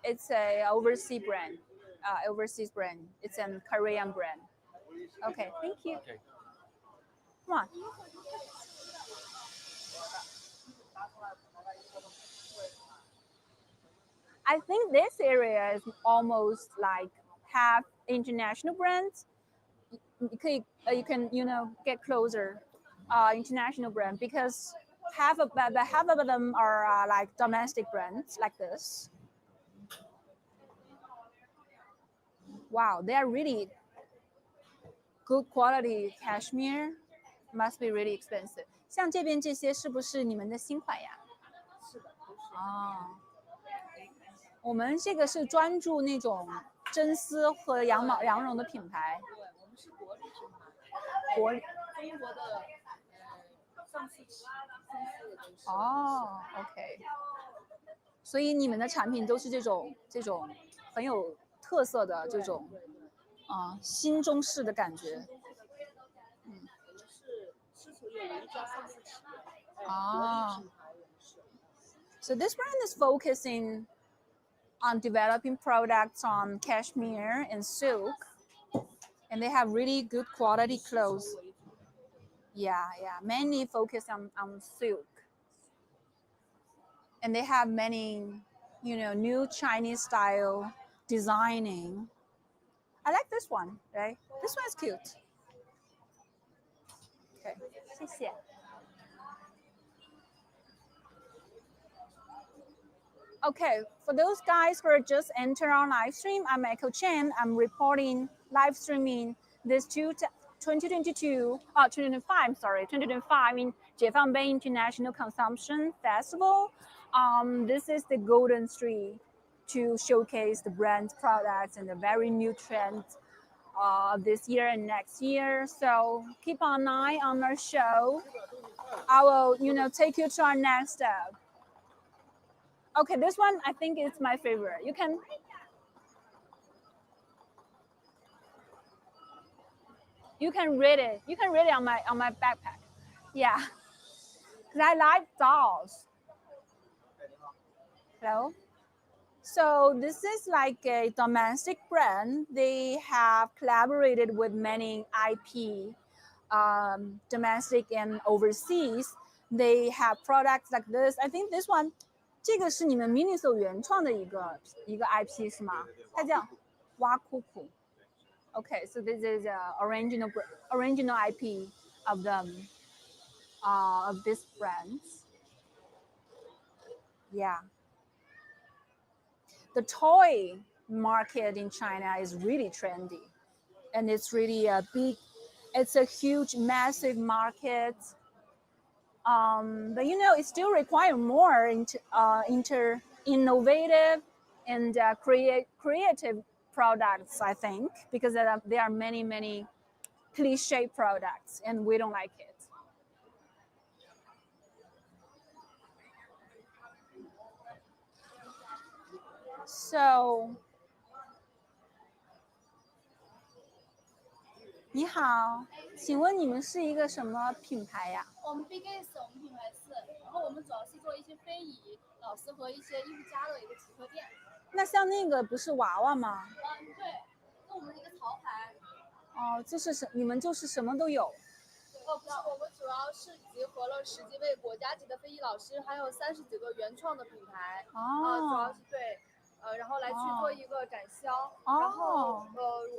It's a overseas brand. Overseas brand. It's a Korean brand. Okay, thank you. Okay. Come on. I think this area is almost like half international brands. You can get closer, international brand because half of them are like domestic brands like this. Wow, they are really good quality cashmere. Must be really expensive. 像这边这些是不是你们的新款呀？是的，都是。哦，我们这个是专注那种真丝和羊绒的品牌。对，我们是国旅品牌，中国的上市企业都是。哦 ，OK。所以你们的产品都是这种很有特色的这种新中式的感觉。嗯，我们是有一家上市企业，啊。国旅品牌也是。So this brand is focusing on developing products on cashmere and silk, and they have really good quality clothes. Yeah, mainly focus on silk. And they have many, new Chinese style designing. I like this one, right? This one is cute. Okay, 谢谢。Okay, for those guys who are just enter on live stream, I'm Echo Chen. I'm reporting live streaming this 2025 in 解放碑 International Consumption Festival. This is the golden street to showcase the brand products and the very new trends this year and next year. So keep an eye on our show. I will, take you to our next step. Okay, this one I think is my favorite. You can read it. You can read it on my backpack. Yeah, because I like dolls. Hello. So this is like a domestic brand. They have collaborated with many IP, domestic and overseas. They have products like this. I think this one. 这个是你们 Miniso 原创的一个 IP 是吗？它叫挖苦苦。Okay, so this is original IP of them, of these brands. Yeah. The toy market in China is really trendy, and it's really it's a huge, massive market. But it still requires more innovative and creative products, I think, because there are many cliche products, and we don't like it. So, 你好，请问你们是一个什么品牌呀？我们 BigS 我们品牌4，然后我们主要是做一些非遗老师和一些艺术家的一个集合店。那像那个不是娃娃吗？对，是我们的一个潮牌。哦，就是你们就是什么都有。不是，我们主要是集合了10几位国家级的非遗老师，还有30几个原创的品牌。主要是对。然后来去做一个展销，然后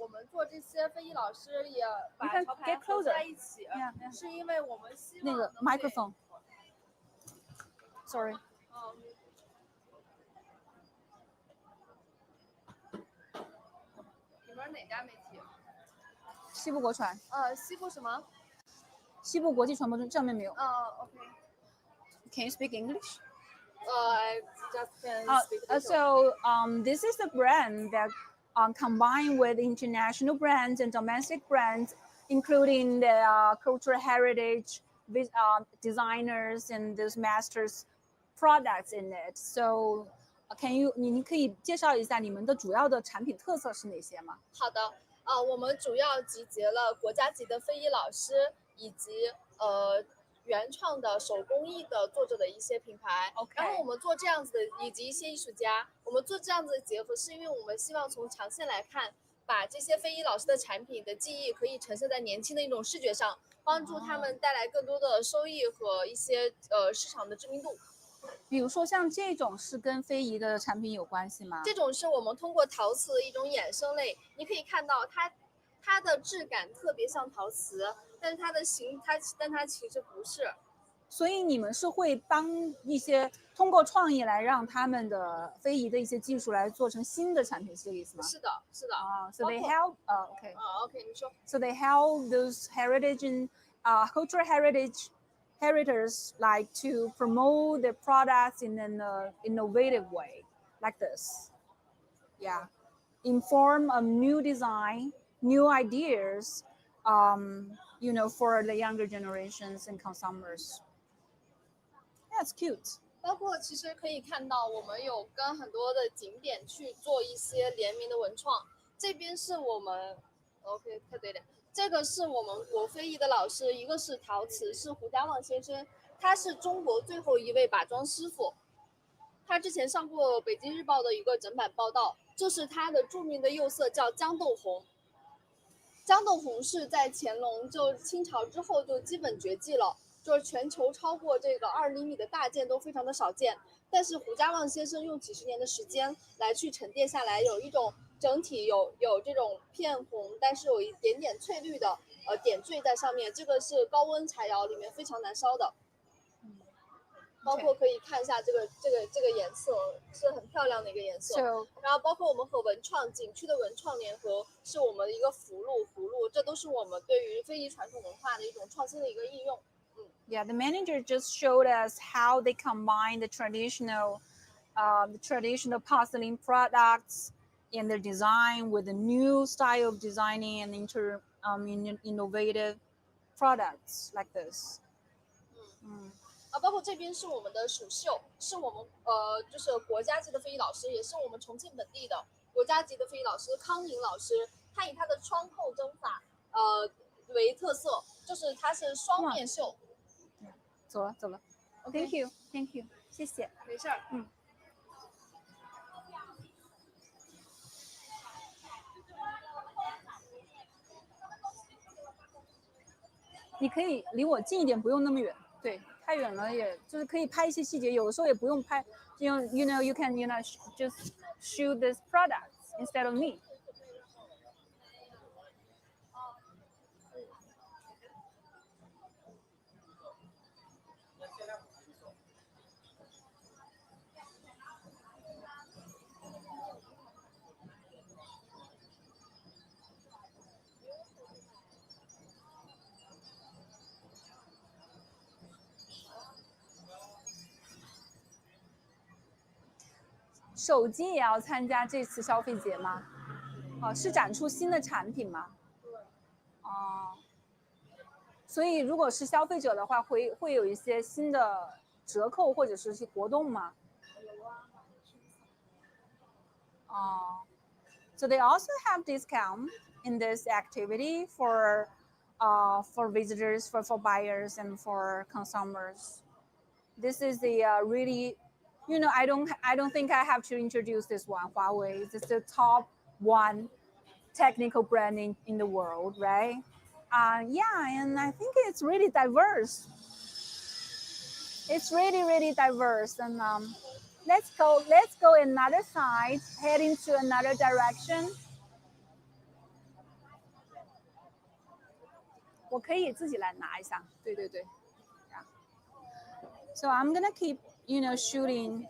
我们做这些非遗老师也把潮牌合在一起，是因为我们希望那个 microphone。Sorry。你们是哪家媒体？西部国传。西部什么？西部国际传播中上面没有。OK。Can you speak English? I just can speak. So this is a brand that combined with international brands and domestic brands, including the cultural heritage designers and those masters products in it. So你可以介绍一下你们的主要的产品特色是哪些吗？好的，我们主要集结了国家级的非遗老师以及原创的手工艺的作者的一些品牌。然后我们做这样子的，以及一些艺术家，我们做这样子的结合，是因为我们希望从长线来看，把这些非遗老师的产品的技艺可以呈现在年轻的一种视觉上，帮助他们带来更多的收益和一些市场的知名度。比如说像这种是跟非遗的产品有关系吗？这种是我们通过陶瓷的一种衍生类，你可以看到它的质感特别像陶瓷，但是它其实不是。所以你们是会帮一些通过创意来让他们的非遗的一些技术来做成新的产品，是这个意思吗？是的，是的。So they help. OK. OK， 你说。So they help those heritage and cultural heritage like to promote their products in an innovative way, like this. Yeah, inform a new design, new ideas, for the younger generations and consumers. That's cute. 包括其实可以看到，我们有跟很多的景点去做一些联名的文创。这边是我们 OK 看对点，这个是我们国非遗的老师，一个是陶瓷，是胡家旺先生，他是中国最后一位把庄师傅。他之前上过北京日报的一个整版报道，这是他的著名的釉色叫豇豆红。豇豆红是在乾隆就清朝之后就基本绝迹了。就是全球超过这个2厘米的大件都非常的少见，但是胡家旺先生用几十年的时间来去沉淀下来，有一种整体有这种片红，但是有一点点翠绿的点缀在上面，这个是高温柴窑里面非常难烧的。包括可以看一下这个颜色是很漂亮的一个颜色。然后包括我们和文创景区的文创联合，是我们的一个葫芦，这都是我们对于非遗传统文化的一种创新的一个应用。Yeah, the manager just showed us how they combine the traditional porcelain products in their design with a new style of designing and innovative products like this. 包括这边是我们的蜀绣，是我们就是国家级的非遗老师，也是我们重庆本地的国家级的非遗老师康宁老师，他以他的窗扣针法为特色，就是它是双面绣。走了 Thank you 谢谢。没事儿。你可以离我近一点，不用那么远。对，太远了也就是可以拍一些细节，有的时候也不用拍，用you can just shoot this product instead of me. 手机也要参加这次消费节吗？是展出新的产品吗？所以如果是消费者的话，会有一些新的折扣或者是一些活动吗？So they also have discount in this activity for visitors, for buyers, and for consumers. This is the really, I don't think I have to introduce this one. Huawei is the top one technical brand in the world, right? Yeah, and I think it's really diverse. It's really diverse, and let's go another side, head into another direction. 我可以自己来拿一下，对。Yeah. So I'm gonna keep, shooting.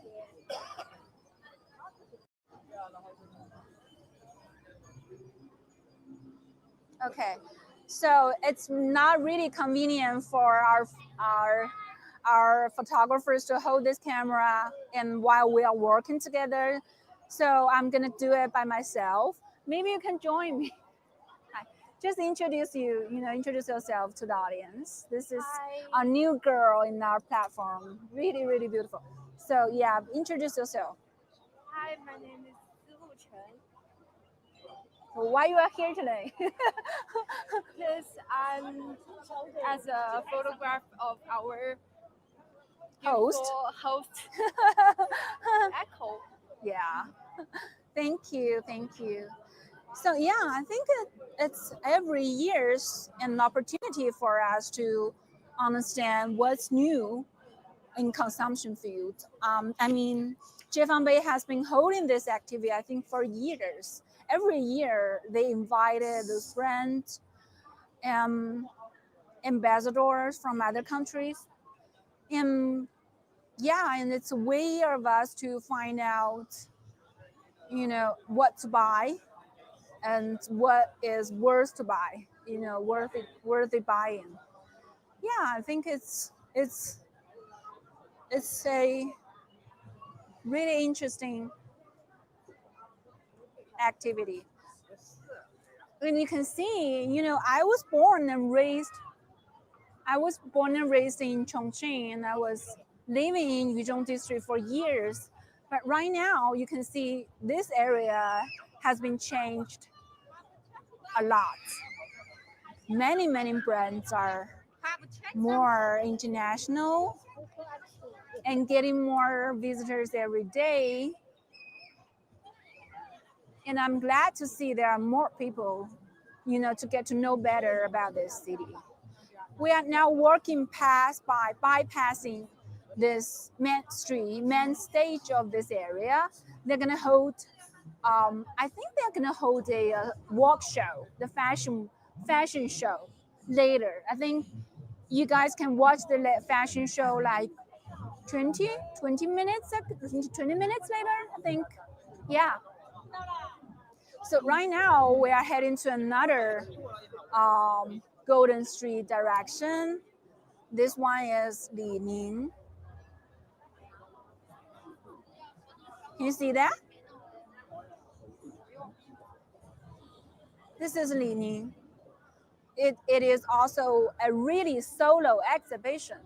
Okay, so it's not really convenient for our photographers to hold this camera and while we are working together. So I'm gonna do it by myself. Maybe you can join me. Just introduce yourself to the audience. This is a new girl in our platform. Really beautiful. So yeah, introduce yourself. Hi, my name is Chen. So why you are here today? Because I'm as a photograph of our Host. beautiful host Echo. Yeah. Thank you. Thank you. So yeah, I think it's every year's an opportunity for us to understand what's new in consumption field. I mean, Jiefang has been holding this activity, I think, for years. Every year, they invited those brands, ambassadors from other countries, and yeah, and it's a way of us to find out, what to buy and what is worth to buy, worthy buying. Yeah, I think it's a really interesting activity. And you can see, I was born and raised in Chongqing, and I was living in Yuzhong district for years. But right now, you can see this area has been changed a lot. Many brands are more international and getting more visitors every day. And I'm glad to see there are more people, to get to know better about this city. We are now working by bypassing this main stage of this area. They're gonna hold, I think they're gonna hold a walk show, the fashion show later. I think you guys can watch the fashion show like 20 minutes, 20 minutes later, I think. Yeah. So right now we are heading to another Golden Street direction. This one is Li Ning. Can you see that? This is Li Ning. It is also a really solo exhibition.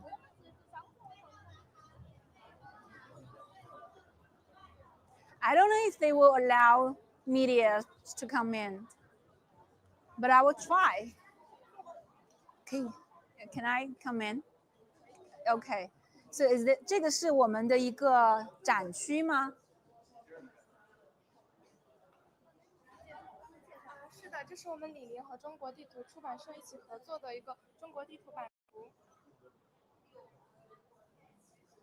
I don't know if they will allow media to come in, but I will try. Okay, can I come in? Okay. So这个是我们的一个展区吗？是的，这是我们李宁和中国地图出版社一起合作的一个中国地图版图。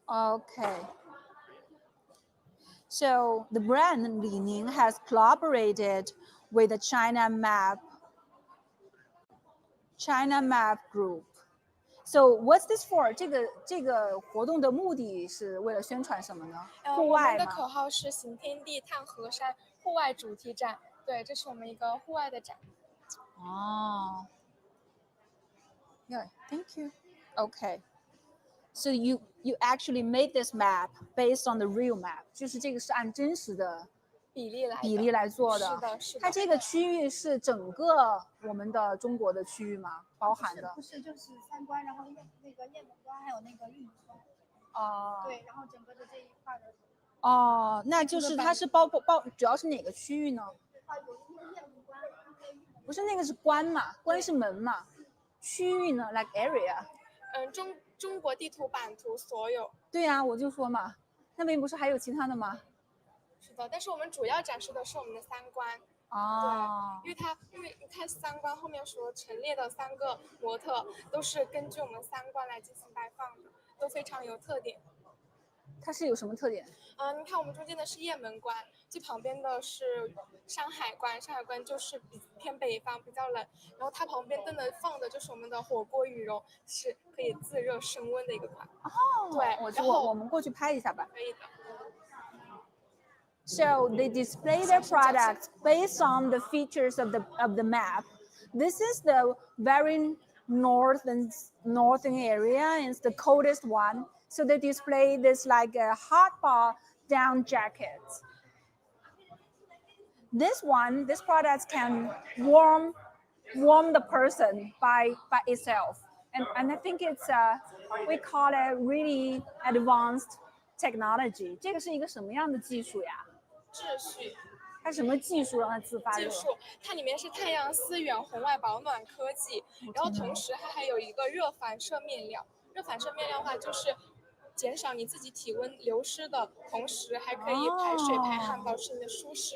Okay. So the brand Li Ning has collaborated with the China Map Group. So what's this for? 这个活动的目的是为了宣传什么呢？户外吗？我们的口号是行天地探河山户外主题展。对，这是我们一个户外的展。哦。Yeah, thank you. Okay. So you actually made this map based on the real map， 就是这个是按真实的比例来做的。是的，是的。它这个区域是整个我们的中国的区域吗？包含的？不是，就是三关，然后那个雁门关还有那个玉门关。哦。对，然后整个的这一块的。哦，那就是它是主要是哪个区域呢？有那个雁门关，不是那个是关嘛？关是门嘛？区域呢 ？like area。中国地图版图所有。对呀，我就说嘛，那边不是还有其他的吗？是的，但是我们主要展示的是我们的三关。哦。对，因为你看三关后面所陈列的3个模特都是根据我们三关来进行摆放的，都非常有特点。它是有什么特点？你看我们中间的是雁门关，最旁边的是山海关，山海关就是偏北方比较冷，然后它旁边放的就是我们的火锅羽绒，是可以自热升温的一个款。哦，对，我们过去拍一下吧。可以的。So they display their products based on the features of the map. This is the very northern area, and it's the coldest one. So they display this like a hot down jacket. This product can warm the person by itself, and I think it's we call it really advanced technology. 这个是一个什么样的技术呀？秩序。它什么技术让它自发热？技术，它里面是太阳丝源红外保暖科技，然后同时它还有一个热反射面料。热反射面料的话，就是减少你自己体温流失的同时，还可以排水排汗，保持你的舒适。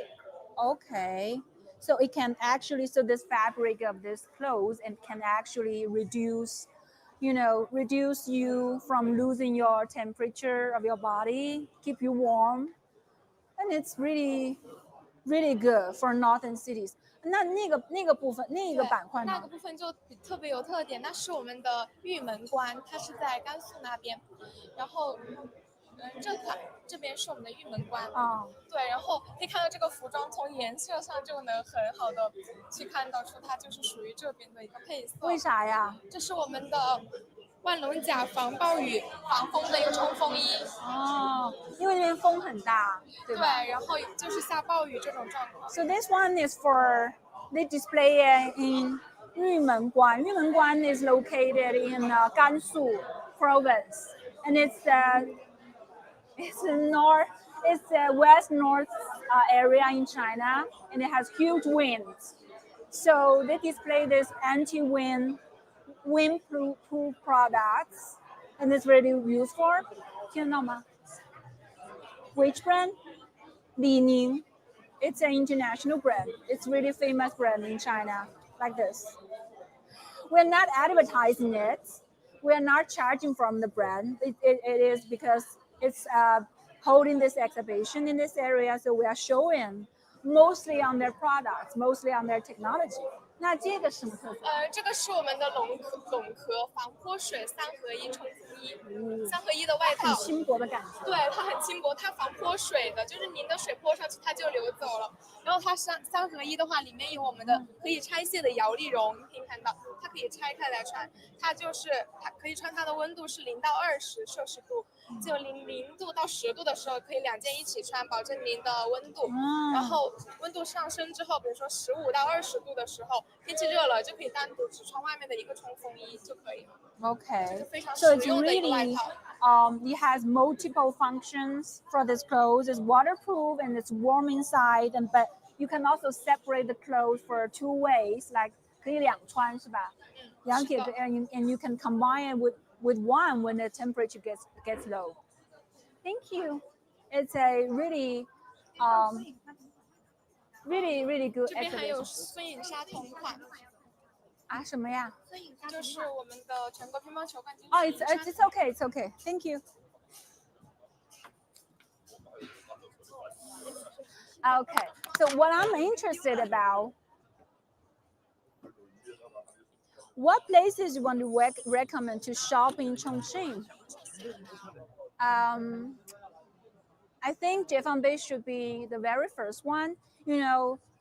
Okay. So it can actually, so this fabric of this clothes and can actually reduce, reduce you from losing your temperature of your body, keep you warm. And it's really, really good for northern cities. 那个部分那个板块呢？那个部分就特别有特点，那是我们的玉门关，它是在甘肃那边。然后，这边是我们的玉门关啊。对，然后可以看到这个服装从颜色上就能很好的去看到出它就是属于这边的一个配色。为啥呀？这是我们的万龙甲防暴雨防风的一个冲锋衣。哦，因为那边风很大，对吧？对，然后就是下暴雨这种状况。So this one is for they display in 玉门关. 玉门关 is located in Gansu province, and it's west north area in China, and it has huge winds. So they display this windproof products, and it's really useful. 听得到吗？ Which brand? Li Ning. It's an international brand. It's really famous brand in China, like this. We're not advertising it. We're not charging from the brand. It is because it's holding this exhibition in this area, so we are showing mostly on their products, mostly on their technology. 那这个什么特色？这个是我们的龙壳防泼水3合1冲锋衣，3合1的外套，很轻薄的感觉。对，它很轻薄，它防泼水的，就是您的水泼上去它就流走了。然后它3合1的话，里面有我们的可以拆卸的摇粒绒，你可以看到它可以拆开来穿，它可以穿，它的温度是0到20摄氏度，就0度到10度的时候可以2件一起穿，保证您的温度。然后温度上升之后，比如说15到20度的时候。天气热了就可以单独只穿外面的一个冲锋衣就可以了。Okay. 非常 So 实 it's 用的一个外 really 套。it has multiple functions for this clothes. It's waterproof and it's warm inside, but you can also separate the clothes for 2 ways, like 可以两穿是吧？两铁 and you can combine it with one when the temperature gets low. Thank you. It's a really really good 这边还有 exhibition. 孙颖莎同款啊，什么呀？就是我们的全国乒乓球冠军。Oh, it's okay. It's okay. Thank you. Okay. So what I'm interested about, what places you want to recommend to shop in Chongqing? I think Jiefengbei should be the very first one.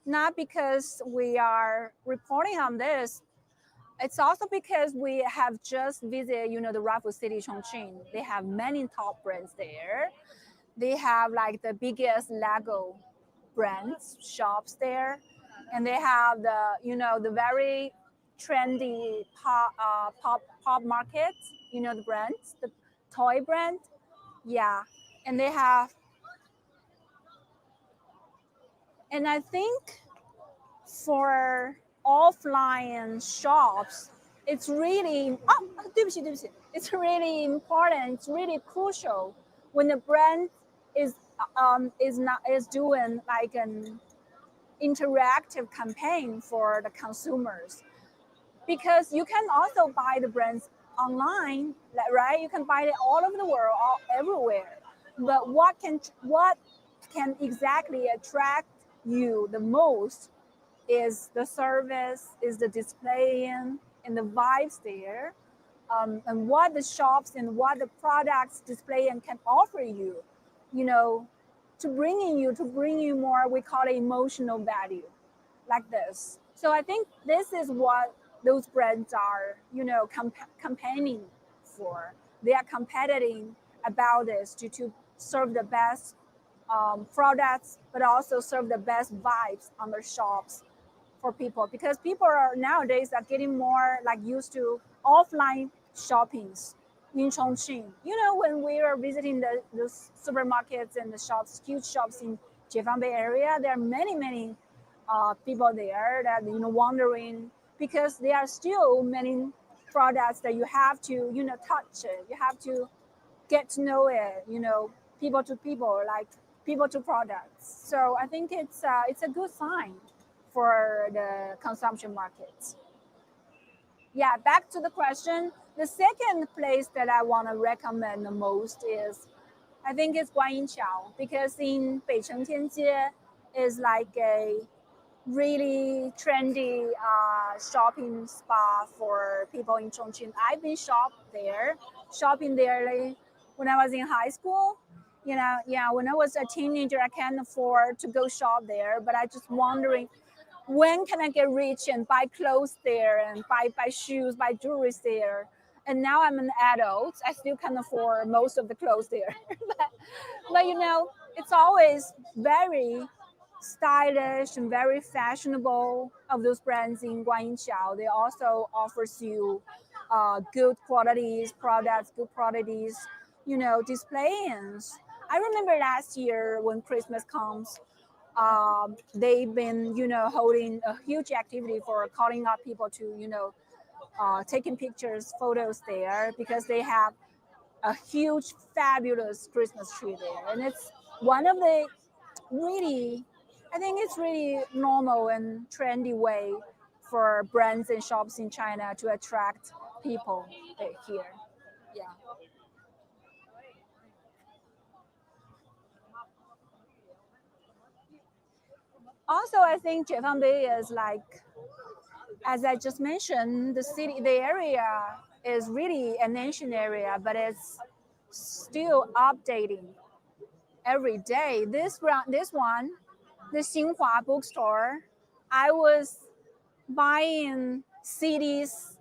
Not because we are reporting on this. It's also because we have just visited, the rival city Chongqing. They have many top brands there. They have like the biggest Lego brands shops there, and they have the very trendy pop market. The brands, the toy brand, yeah, and they have. And I think for offline shops, it's really it's really important. It's really crucial when the brand is doing like an interactive campaign for the consumers, because you can also buy the brands online, right? You can buy it all over the world, everywhere. But what can exactly attract you the most is the service, is the displaying, and the vibes there, and what the shops and what the products display and can offer you, to bring you more, we call it emotional value, like this. So I think this is what those brands are, campaigning for. They are competing about this to serve the best products, but also serve the best vibes on their shops for people, because people are nowadays getting more like used to offline shoppings in Chongqing. When we were visiting the supermarkets and the shops, huge shops Jiefang Bay area, there are many people there that wondering, because there are still many products that you have to touch it. You have to get to know it. People to people, like people to products. So I think it's a good sign for the consumption markets. Yeah, back to the question. The second place that I want to recommend the most is, I think it's Guanyin because in Beicheng Tianjie is like a really trendy shopping spot for people in Chongqing. I've been shopping there like, when I was in high school. Yeah, when I was a teenager, I can't afford to go shop there, but I just wondering when can I get rich and buy clothes there and buy shoes, buy jewelry there. And now I'm an adult. I still can afford most of the clothes there. but it's always very stylish and very fashionable of those brands in Guanyin. They also offers you good qualities, products, good qualities, displays. I remember last year when Christmas comes, they've been, holding a huge activity for calling up people to, taking pictures, photos there because they have a huge, fabulous Christmas tree there. And it's one of the really, I think it's really normal and trendy way for brands and shops in China to attract people here. Yeah. Also, I think Jiefang Bay is like, as I just mentioned, the area is really an ancient area, but it's still updating every day. This one, the Xinhua bookstore, I was buying CDs,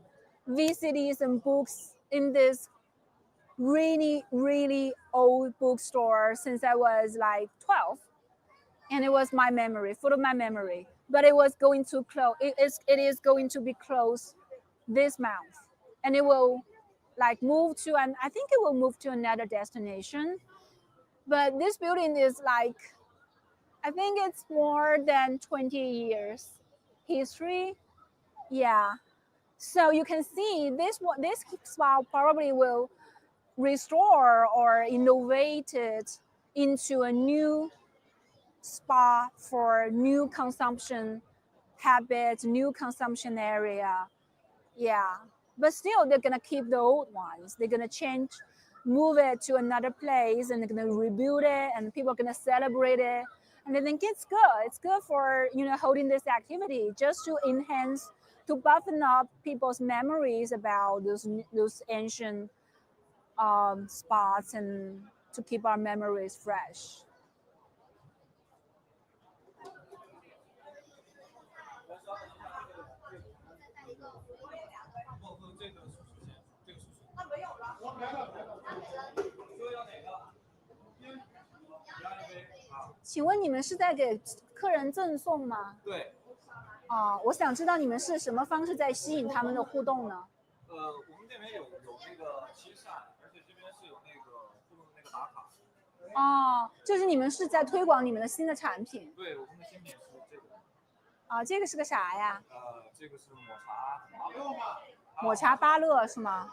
VCDs, and books in this really old bookstore since I was like 12, and it was my memory, full of my memory. But it was going to close. It is going to be closed this month, and it will like move to, and I think it will move to another destination. But this building is like, I think it's more than 20 years history. Yeah. So you can see this spot probably will restore or innovate it into a new spot for new consumption habits, new consumption area. Yeah. But still, they're going to keep the old ones. They're going to change, move it to another place, and they're going to rebuild it, and people are going to celebrate it. And I think it's good. It's good for, holding this activity just to enhance, to buffen up people's memories about those ancient spots and to keep our memories fresh.请问你们是在给客人赠送吗？对。我想知道你们是什么方式在吸引他们的互动呢？我们这边有那个亲善，而且这边是有那个互动的那个打卡。就是你们是在推广你们的新的产品。对，我们的新品是这个。这个是个啥呀？这个是抹茶芭乐。抹茶芭乐是吗？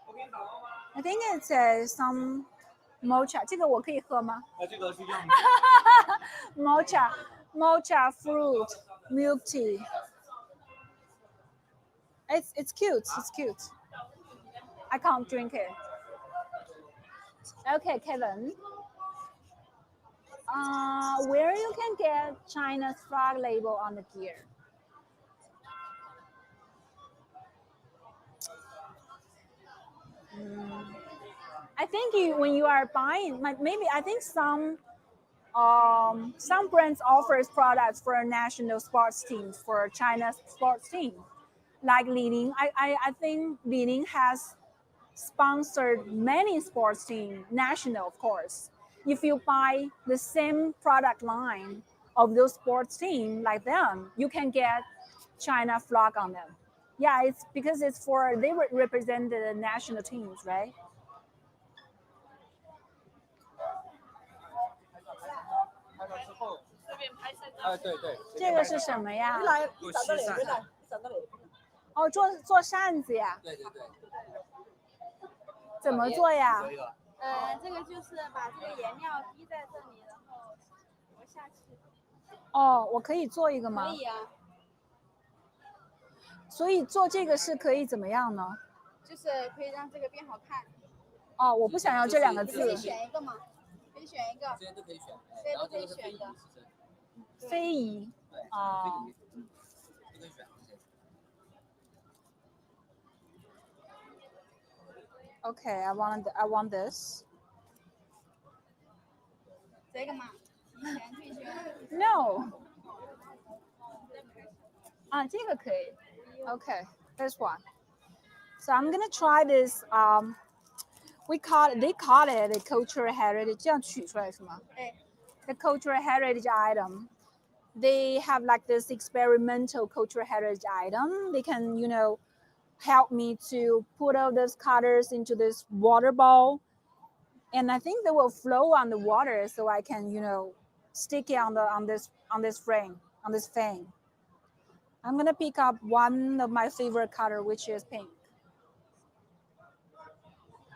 我给你打包吗 I think it's some mocha. 这个我可以喝吗？这个是样mocha fruit milk tea. It's cute. It's cute. I can't drink it. Okay, Kevin. Where you can get China's flag label on the gear? I think when you are buying, maybe I think some brands offers products for national sports teams, for China's sports team, like Li-Ning. I think Li-Ning has sponsored many sports teams, national of course. If you buy the same product line of those sports teams like them, you can get China flag on them. Yeah, it's because it's for, they represent the national teams, right? 对。这个是什么呀？你来，你站到那边来，你站到那边。哦，做扇子呀？对。怎么做呀？这个就是把这个颜料滴在这里，然后磨下去。哦，我可以做一个吗？可以啊。所以做这个是可以怎么样呢？就是可以让这个变好看。哦，我不想要这两个字。你可以选一个嘛，可以选一个。这些都可以选，这些都可以选的。非遗。哦。都可以选。Okay, I want this. 这个嘛，提前退选。No. 啊，这个可以。Okay, this one. So I'm gonna try this. They call it a cultural heritage. 这样取出来是吗？The cultural heritage item. They have like this experimental cultural heritage item. They can, help me to put all those colors into this water ball, and I think they will flow on the water, so I can, stick it on this frame, on this fan. I'm gonna pick up one of my favorite color, which is pink.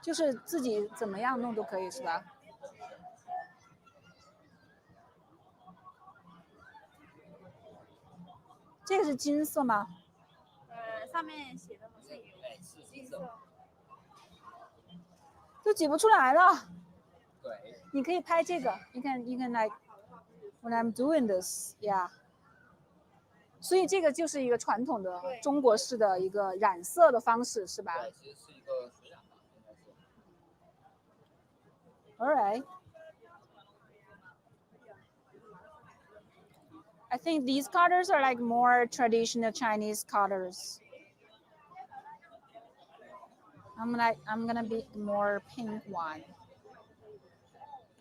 就是自己怎么样弄都可以是吧？这个是金色吗？上面写的是金色。都挤不出来了。对。你可以拍这个。You can like when I'm doing this, yeah. 所以这个就是一个传统的中国式的一个染色的方式，是吧？对，其实是一个水染吧，应该是。All right. I think these colors are like more traditional Chinese colors. I'm gonna be more pink one.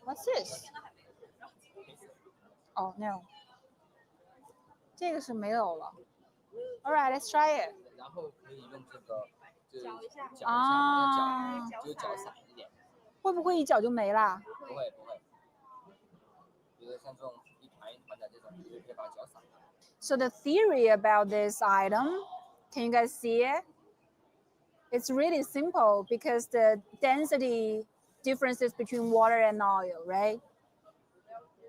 What's this? Oh no. 这个是没有了。All right, let's try it. 然后可以用这个，就是搅一下，啊，就搅散一点。会不会一搅就没了？不会。比如像这种一团一团的这种，就可以把它搅散。So the theory about this item, can you guys see it? It's really simple because the density differences between water and oil, right?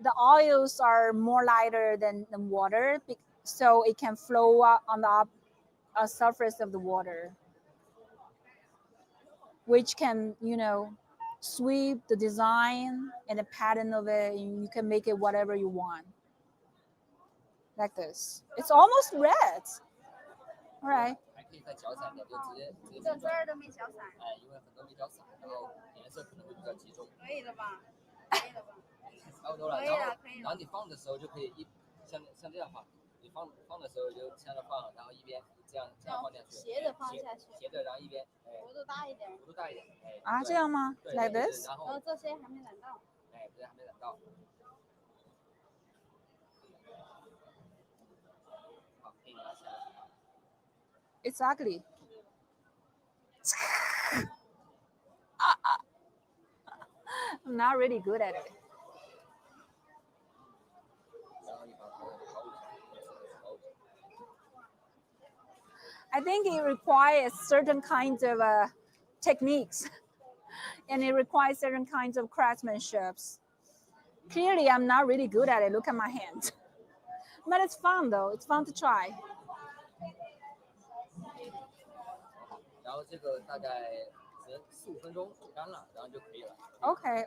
The oils are more lighter than water, so it can flow on the surface of the water, which can, sweep the design and the pattern of it, and you can make it whatever you want. Like this. It's almost red. All right. 还可以再搅散点，就直接这儿都没搅散。因为很多没搅散，然后颜色可能会比较集中。可以了吧？可以了吧？差不多了。可以了。然后你放的时候就可以像这样放，你放的时候就这样放，然后一边这样放下去，斜着放下去，斜着，然后一边幅度大一点，啊，这样吗？Like this？ 然后这些还没染到。这些还没染到。好，可以拿起来。It's ugly. I'm not really good at it. I think it requires certain kinds of techniques, and it requires certain kinds of craftsmanship. Clearly, I'm not really good at it. Look at my hand. But it's fun, though. It's fun to try. 然后这个大概15分钟煮干了，然后就可以了。Okay.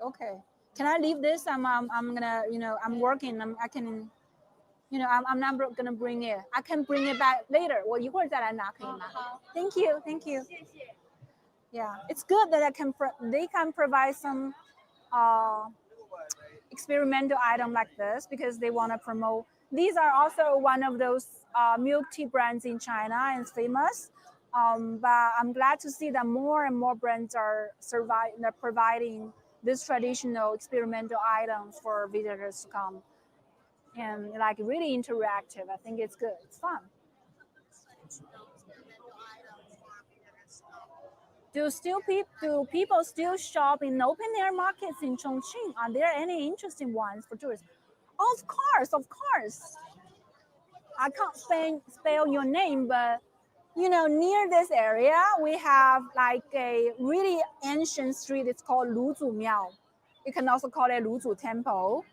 Can I leave this? I'm gonna, I'm working. I can, I'm not gonna bring it. I can bring it back later. 我一会儿再来拿，可以吗？好。Thank you. 谢谢。Yeah, it's good that they can provide some experimental item like this because they want to promote. These are also one of those milk tea brands in China and it's famous. But I'm glad to see that more and more brands are providing this traditional experimental items for visitors to come and like really interactive. I think it's good. It's fun. Do people still shop in open air markets in Chongqing? Are there any interesting ones for tourists? Of course. I can't spell your name, but near this area, we have like a really ancient street. It's called Luzu Miao. You can also call it Luzu Temple.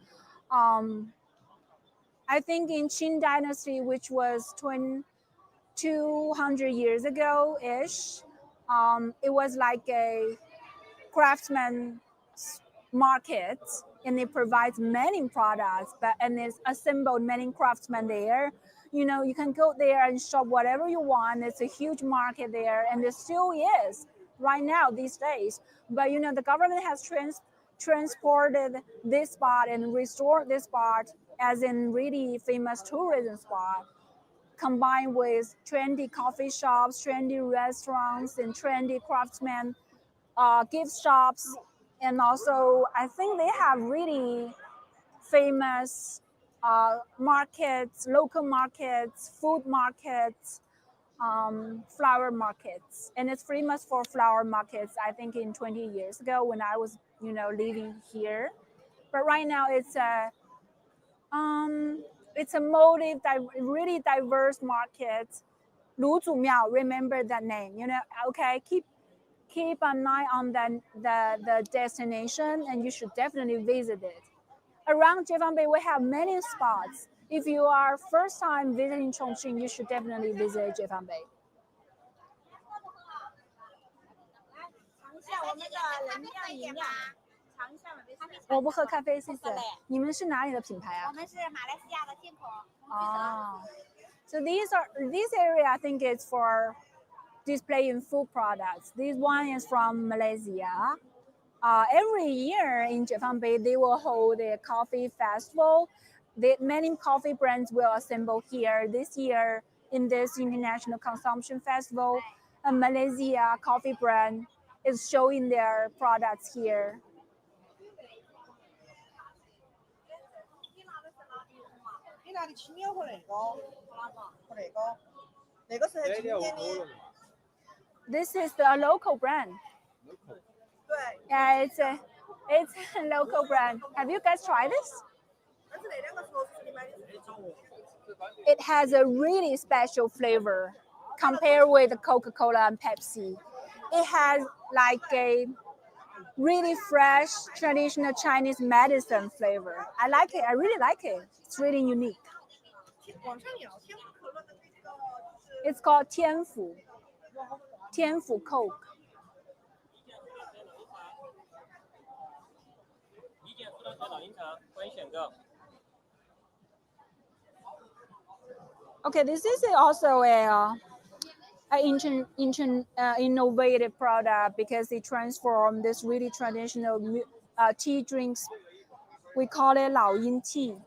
Um, I think in Qing Dynasty, which was 200 years ago ish, it was like a craftsman market, and it provides many products, and it's assembled many craftsmen there. You can go there and shop whatever you want. It's a huge market there, and it still is right now these days. But the government has transported this spot and restored this spot as in really famous tourism spot, combined with trendy coffee shops, trendy restaurants, and trendy craftsmen gift shops. And also I think they have really famous markets, local markets, food markets, flower markets. And it's famous for flower markets, I think in 20 years ago when I was living here. But right now it's a really diverse market. Luzu Miao, remember that name, okay, keep an eye on the destination, and you should definitely visit it. Around Jiefang we have many spots. If you are first time visiting Chongqing, you should definitely visit Jiefang 我不喝咖啡，谢谢。你们是哪里的品牌啊？我们是马来西亚的进口。哦。So this area I think is for displaying food products. This one is from Malaysia. Every year in Jiefang Bay, they will hold a coffee festival. Many coffee brands will assemble here. This year, in this international consumption festival, a Malaysia coffee brand is showing their products here. This is a local brand. Yeah, it's a local brand. Have you guys tried this? It has a really special flavor compared with Coca-Cola and Pepsi. It has like a really fresh traditional Chinese medicine flavor. I like it. I really like it. It's really unique. It's called Tianfu Coke. Okay, this is also a innovative product because it transformed this really traditional tea drinks. We call it 老鹰 tea.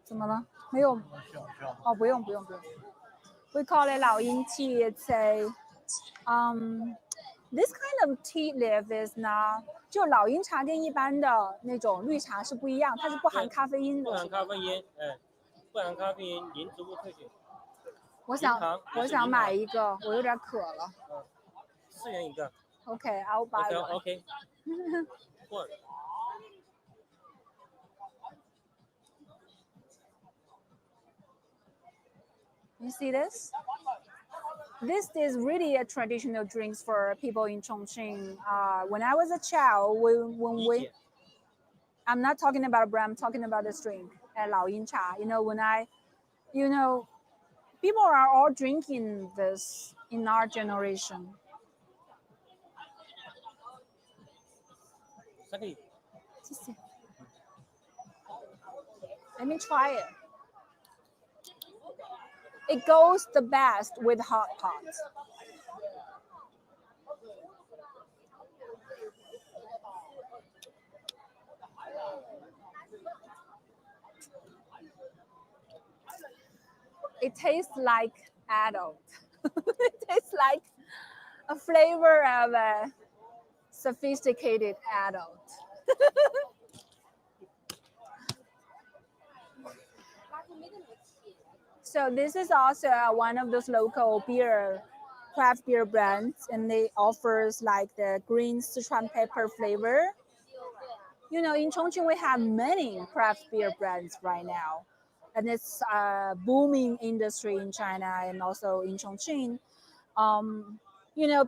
怎么了？没有。哦，不用。We call it 老鹰 tea. It's a this kind of tea leaf is not 就老鹰茶跟一般的那种绿茶是不一样，它是不含咖啡因的。不含咖啡因，不含咖啡因，零植物萃取。我想买一个，我有点渴了。4元一个。Okay, I'll buy one. Okay. One. You see this? This is really a traditional drinks for people in Chongqing. When I was a child, I'm not talking about a brand, I'm talking about this drink at 老鹰茶. People are all drinking this in our generation. Let me try it. It goes the best with hot pot. It tastes like adult. It tastes like a flavor of a sophisticated adult. So this is also one of those local craft beer brands, and they offers like the green Sichuan pepper flavor. In Chongqing we have many craft beer brands right now. and it's a booming industry in China and also in Chongqing. Um,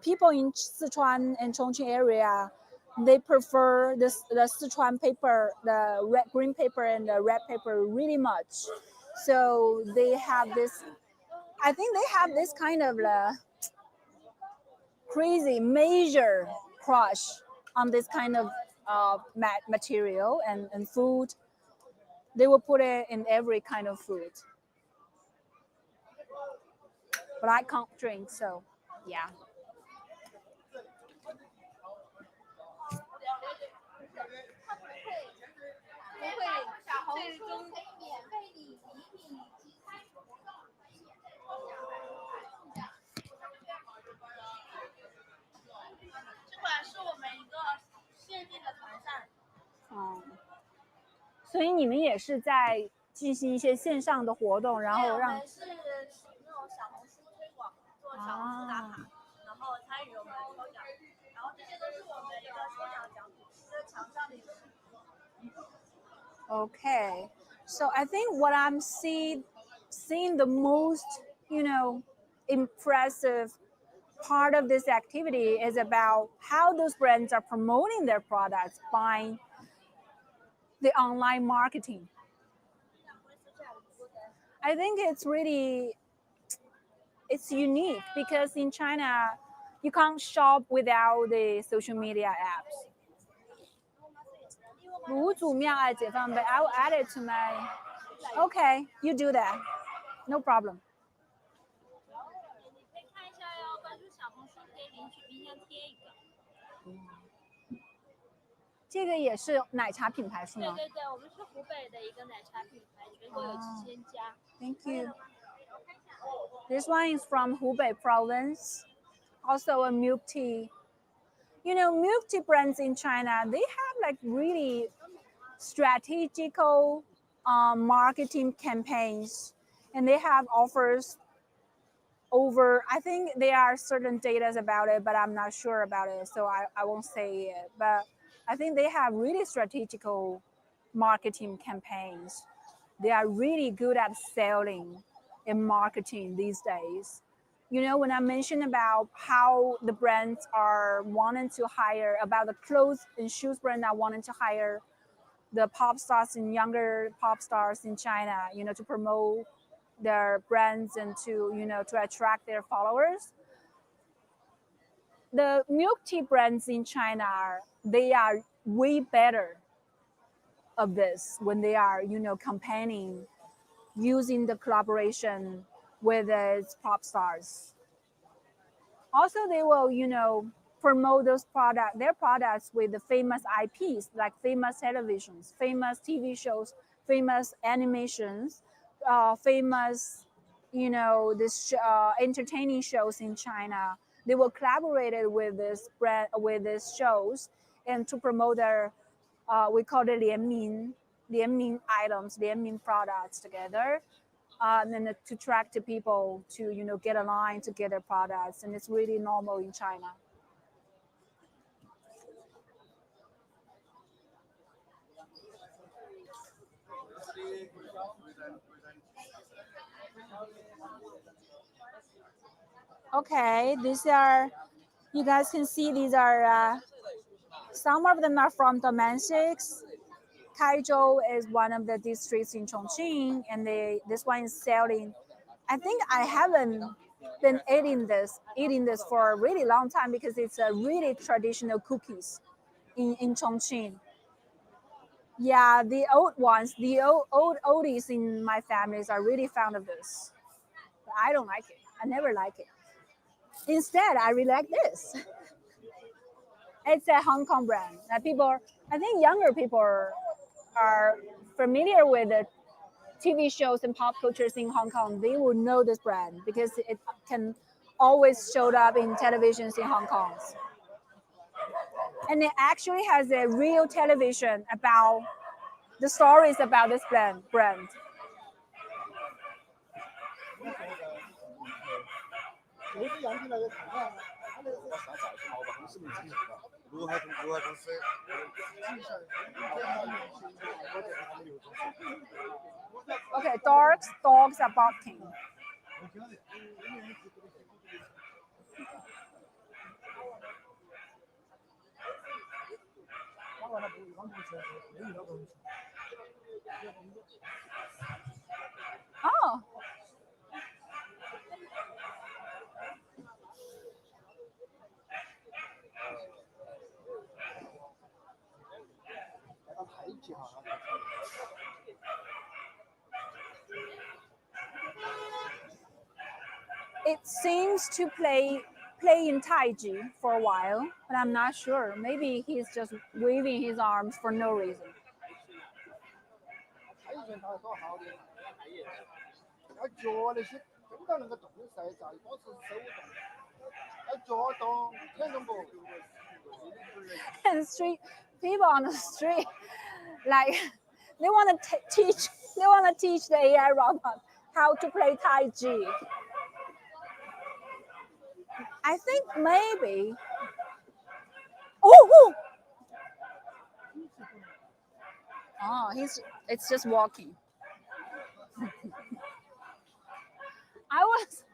people in Sichuan and Chongqing area, they prefer the Sichuan paper, the red green paper and the red paper really much. So they have this. I think they have this kind of crazy major crush on this kind of material and food. They will put it in every kind of food. But I can't drink, so yeah.哦，所以你们也是在进行一些线上的活动，然后让我们是那种小红书推广，做小红书打卡，然后参与我们抽奖，然后这些都是我们一个抽奖奖品，这墙上的一个。Okay, so I think what I'm seeing the most, impressive part of this activity is about how those brands are promoting their products by the online marketing. I think it's unique because in China you can't shop without the social media apps. 卤煮面爱解放碑 I will add it to my. Okay, you do that. No problem. 你可以看一下哟，关注小红书可以领取冰箱贴一个。这个也是奶茶品牌是吗？对对对，我们是湖北的一个奶茶品牌，全国有7000家。Thank you. This one is from Hubei province. Also a milk tea. Milk tea brands in China, they have like really strategical marketing campaigns, and they have offers over. I think there are certain data about it, but I'm not sure about it, so I won't say it. But I think they have really strategical marketing campaigns. They are really good at selling and marketing these days. When I mentioned about how the brands are wanting to hire, about the clothes and shoes brand that wanted to hire the pop stars and younger pop stars in China, to promote their brands and to attract their followers. The milk tea brands in China, they are way better of this when they are, campaigning using the collaboration with its pop stars. Also, they will, promote their products with the famous IPs, like famous televisions, famous TV shows, famous animations, famous, this entertaining shows in China. They will collaborate with this brand, with these shows, and to promote their, we call it 联名 items, 联名 products together. And then to attract the people to get aligned to get their products, and it's really normal in China. Okay, these are, you guys can see these are some of them are from domestics. Kaizhou is one of the districts in Chongqing, and this one is selling. I think I haven't been eating this for a really long time because it's a really traditional cookies in Chongqing. Yeah, the old ones, the old oldies in my families are really fond of this. But I don't like it. I never like it. Instead, I really like this. It's a Hong Kong brand. I think younger people are familiar with the TV shows and pop cultures in Hong Kong. They will know this brand because it can always show up in televisions in Hong Kong. And it actually has a real television about the stories about this brand. 我 Okay, dogs are barking. Oh, it seems to play in Taiji for a while, but I'm not sure. Maybe he's just waving his arms for no reason. 睇上睇多好啲，一腳那些真到那个动噻，在多是手动，一脚动，听懂不？And street people on the street, like they want to teach the AI robot how to play Taiji. I think maybe. Oh, oh, it's just walking. I was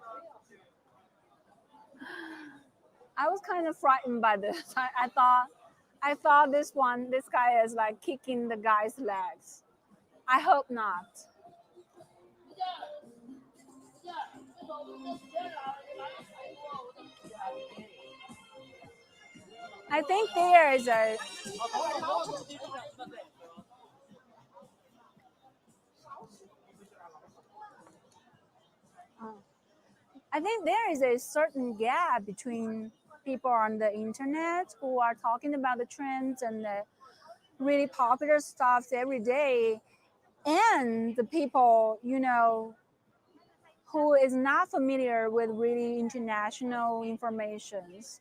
I was kind of frightened by this. I thought this guy is like kicking the guy's legs. I hope not. I think there is a I think there is a certain gap between people on the internet who are talking about the trends and the really popular stuff every day, and the people, who is not familiar with really international informations.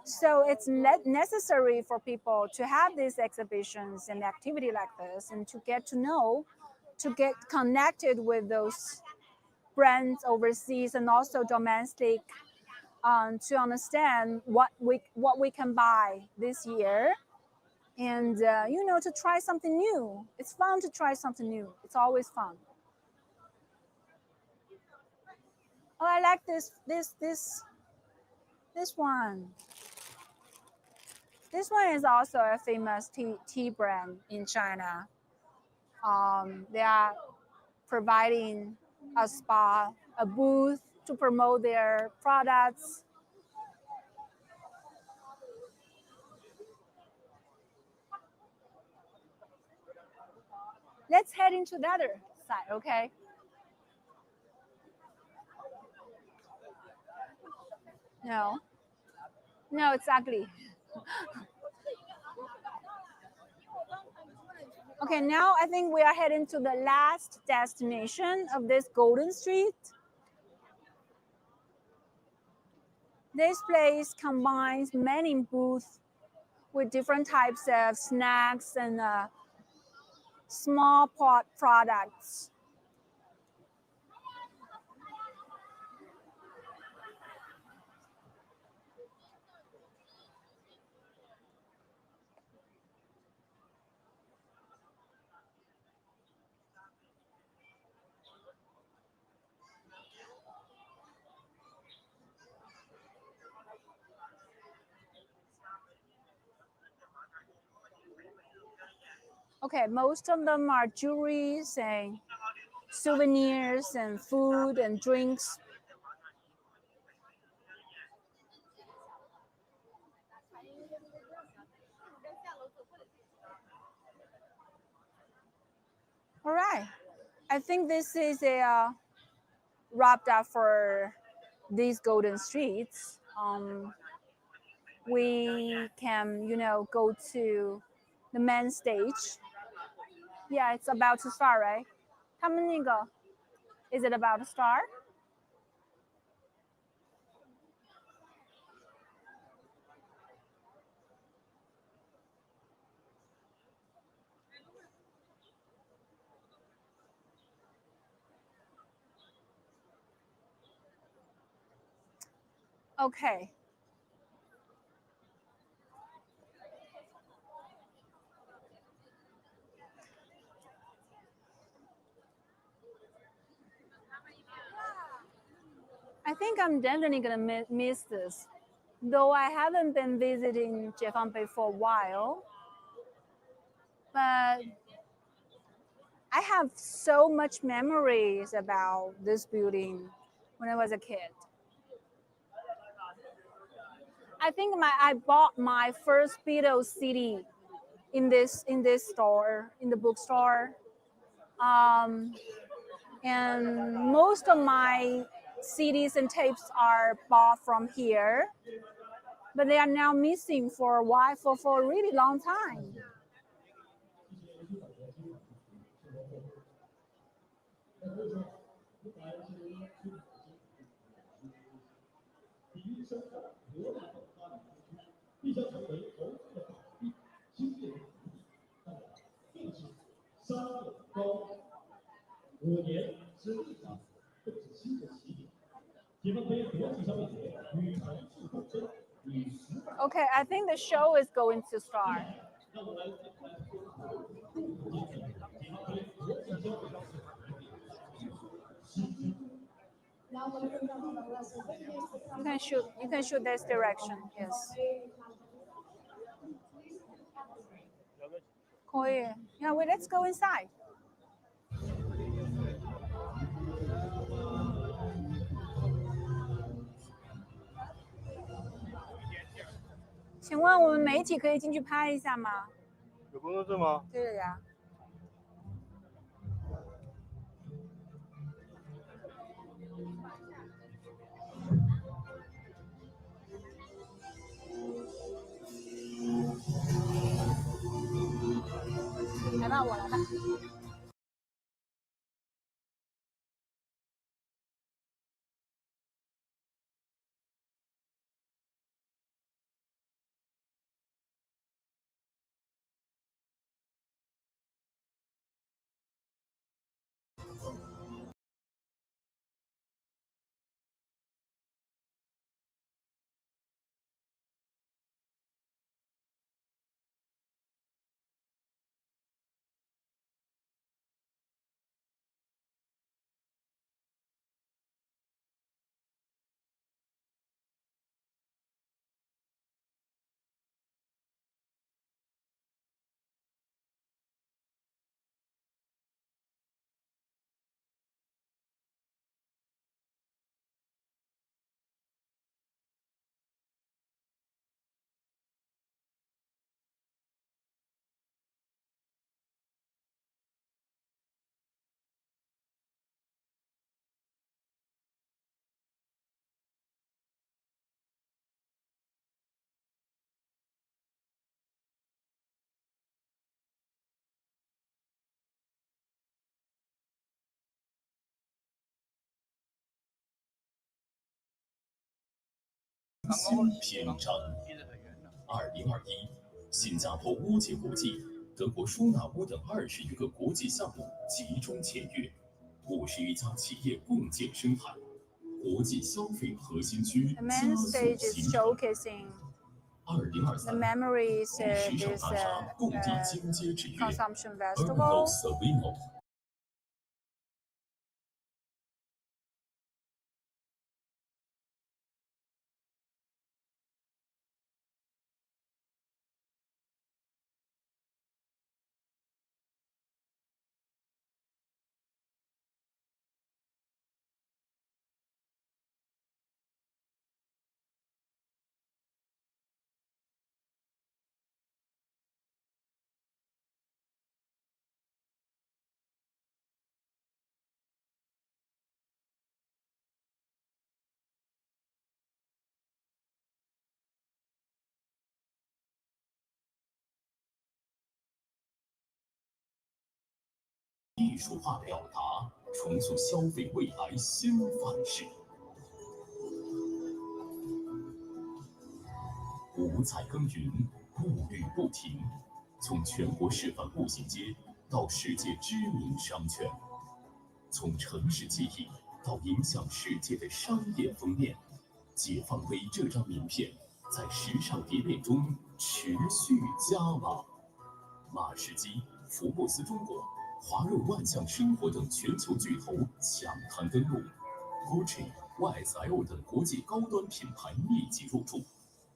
So it's necessary for people to have these exhibitions and activity like this and to get to know, to get connected with those brands overseas and also domestic, to understand what we can buy this year, and to try something new. It's fun to try something new. It's always fun. Oh, I like this one. This one is also a famous tea brand in China. They are providing a booth to promote their products. Let's head into the other side, okay? No, no, it's ugly. Okay, now I think we are heading to the last destination of this Golden Street. This place combines many booths with different types of snacks and small pot products. Okay, most of them are jewelries and souvenirs and food and drinks. All right, I think this is a wrapped up for these Golden Streets. We can, go to the main stage. Yeah, it's about to start, right? 他们那个 Is it about to start? Okay. I think I'm definitely gonna miss this. Though I haven't been visiting Jiefang for a while, but I have so much memories about this building when I was a kid. I think I bought my first Beatles CD in this store, in the bookstore, um, and most of my CDs and tapes are bought from here, but they are now missing for a while, for a really long time. Okay, I think the show is going to start. You can shoot this direction, yes. 可以 Yeah, wait, let's go inside. 请问我们媒体可以进去拍一下吗？有工作证吗？对的呀。来吧，我来吧。新篇章。2021，新加坡屋节国际、德国舒纳乌等20余个国际项目集中签约，50余家企业共建生态，国际消费核心区 The main stage is showcasing the memories of this consumption festival. “艺术化表达，重塑消费未来新范式。五彩耕耘，步履不停，从全国示范步行街到世界知名商圈，从城市记忆到影响世界的商业封面，解放碑这张名片在时尚蝶变中持续加码。马士基、福布斯中国、华润万象生活等全球巨头抢滩登陆， ，Gucci、YSL 等国际高端品牌密集入驻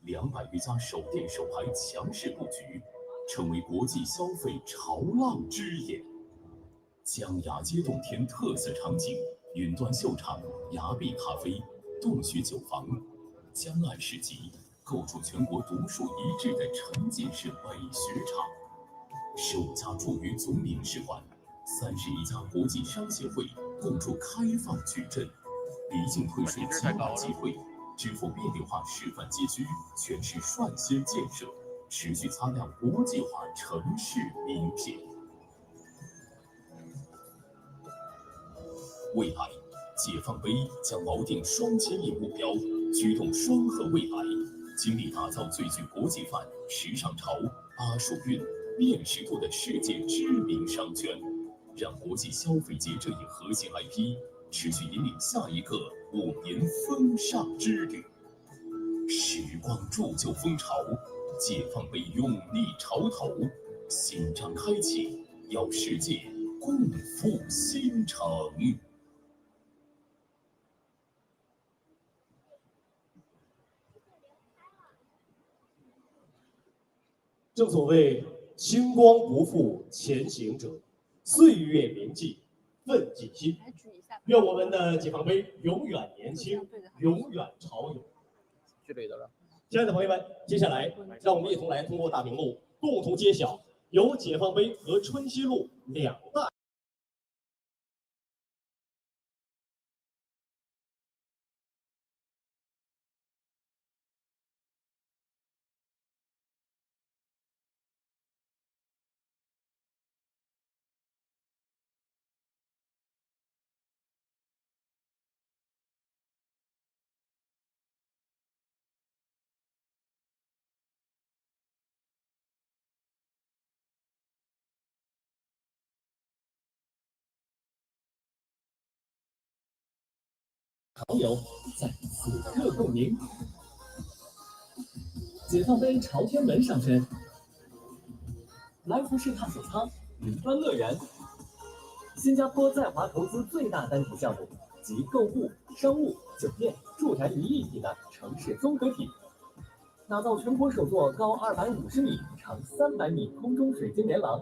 ，200余家首店首牌强势布局，成为国际消费潮浪之眼。江崖街洞天特色场景，云端秀场、崖壁咖啡、洞穴酒房、江岸市集，构筑全国独树一帜的沉浸式美学场。15家驻于总领事馆，31家国际商协会共筑开放矩阵，离境退税几万集会，支付便利化示范街区全市率先建设，持续擦亮国际化城市名片。未来，解放碑将锚定双千亿目标，驱动双核未来，精力打造最具国际范、时尚潮、巴蜀韵、辨识度的世界知名商圈，让国际消费节这一核心 IP 持续引领下一个5年风尚之旅。时光铸就风潮，解放碑勇立潮头，新章开启，邀世界共赴新城。正所谓清光不负前行者，岁月铭记奋进心。愿我们的解放碑永远年轻，永远潮涌。亲爱的朋友们，接下来让我们一同来通过大屏幕共同揭晓由解放碑和春熙路2大潮友在此刻共鸣。解放碑朝天门商圈，来福士探索舱云端乐园，新加坡在华投资最大单体项目集购物、商务、酒店、住宅于一体的城市综合体，打造全国首座高250米、长300米空中水晶连廊，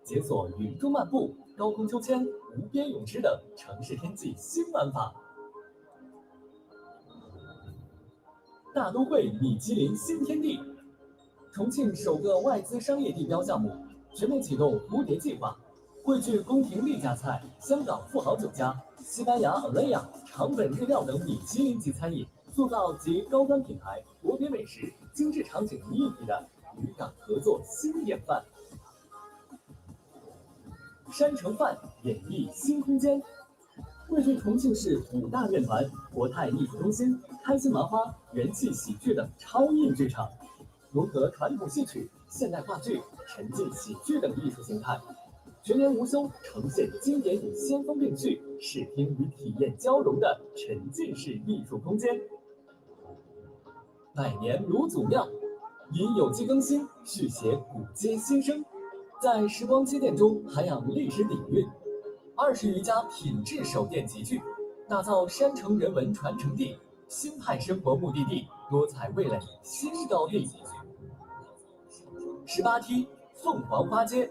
解锁云中漫步、高空秋千、无边泳池等城市天际新玩法。大都会米其林新天地，重庆首个外资商业地标项目全面启动蝴蝶计划，汇聚宫廷丽家菜、香港富豪酒家、西班牙 Alea、长本日料等米其林级餐饮，塑造集高端品牌、国别美食、精致场景于一体的渝港合作新典范。山城饭演绎新空间，汇聚重庆市5大院团、国泰艺术中心、开心麻花、元气喜剧等超硬剧场，融合传统戏曲、现代话剧、沉浸喜剧等艺术形态，全年无休呈现经典与先锋并蓄、视听与体验交融的沉浸式艺术空间。百年卢祖庙，以有机更新续写古街新生，在时光积淀中涵养历史底蕴。20余家品质首店集聚，打造山城人文传承地、新派生活目的地、多彩味蕾新高地。18梯凤凰花街，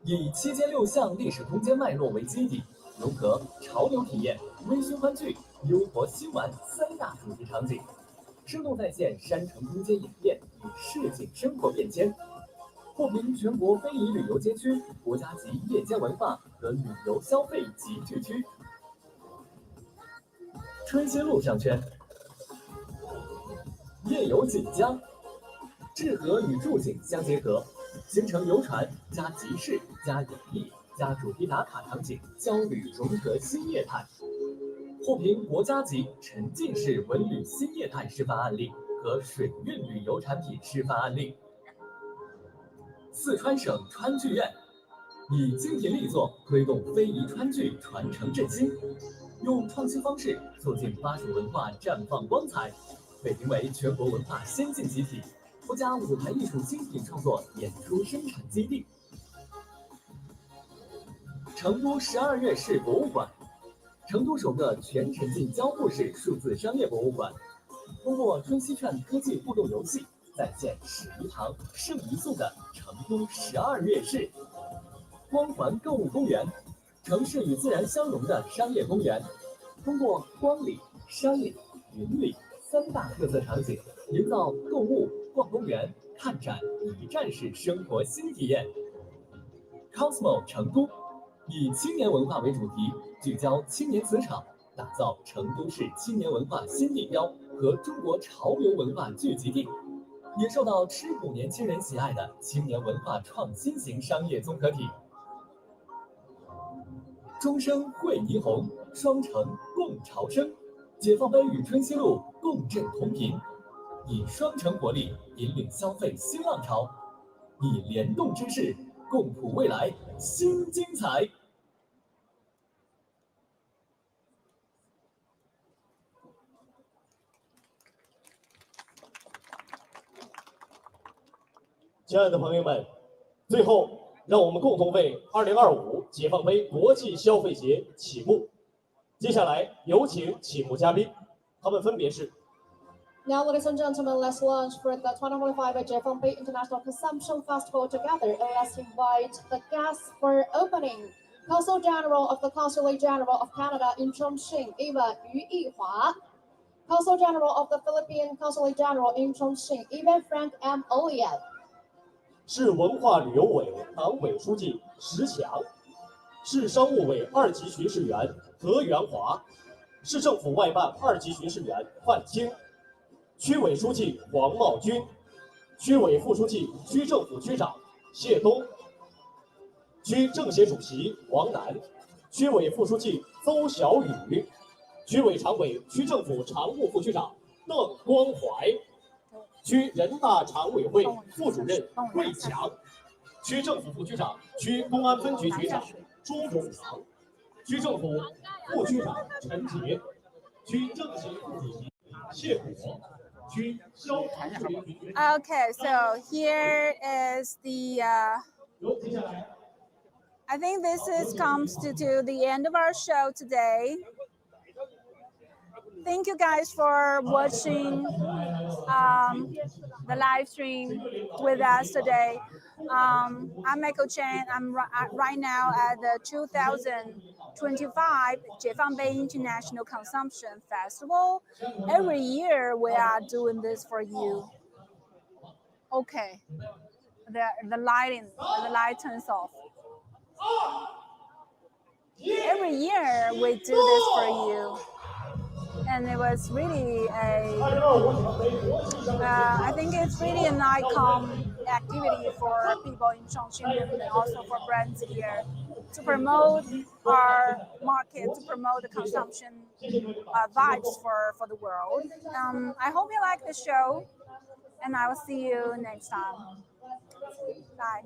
以7街6巷历史空间脉络为基底，融合潮流体验、微醺欢聚、优活新玩3大主题场景，生动再现山城空间演变与市井生活变迁。获评全国非遗旅游街区、国家级夜间文化和旅游消费集聚区。春熙路商圈，夜游锦江，治河与住景相结合，形成游船加集市加演绎加主题打卡场景交旅融合新业态。获评国家级沉浸式文旅新业态示范案例和水运旅游产品示范案例。四川省川剧院以精品力作推动非遗川剧传承振兴，用创新方式促进巴蜀文化绽放光彩，被评为全国文化先进集体，国家舞台艺术精品创作演出生产基地。成都12月市博物馆，成都首个全沉浸交互式数字商业博物馆，通过春熙券科技互动游戏，再现始于唐盛于宋的成都12月市。光环购物公园，城市与自然相融的商业公园，通过光里、山里、云里3大特色场景，营造购物、逛公园、看展一站式生活新体验。Cosmo 成都以青年文化为主题，聚焦青年磁场，打造成都市青年文化新地标和中国潮流文化聚集地，也受到吃苦年轻人喜爱的青年文化创新型商业综合体。钟声会霓虹，双城共潮生，解放碑与春熙路共振同频，以双城活力引领消费新浪潮，以联动之势共谱未来新精彩。亲爱的朋友们，最后让我们共同为2025解放碑国际消费节启幕。接下来有请启幕嘉宾，他们分别是。Now, ladies and gentlemen, let's launch for the 2025 Chongqing International Consumption Festival together, and let's invite the guests for opening. Consul General of the Consulate General of Canada in Chongqing, Eva Yu Yihua. Consul General of the Philippine Consulate General in Chongqing, Ivan Frank M. Olian. 市文化旅游委党委书记石强，市商务委2级巡视员何元华，市政府外办2级巡视员范清，区委书记黄茂军，区委副书记、区政府区长谢东，区政协主席王楠，区委副书记邹小雨，区委常委、区政府常务副区长邓光怀。区人大常委会副主任魏强，区政府副区长、区公安分局局长朱永长，区政府副区长陈杰，区政协副主席谢果，区消防处理局。Okay, so here is the. I think this comes to the end of our show today. Thank you guys for watching the live stream with us today. I'm Michael Chen. I'm right now at the 2025 Jiefang International Consumption Festival. Every year we are doing this for you. Okay, the light turns off. Every year we do this for you. And it was really I think it's really an icon activity for people in Chongqing and also for brands here to promote our market, to promote the consumption vibes for the world. I hope you like the show, and I will see you next time. Bye.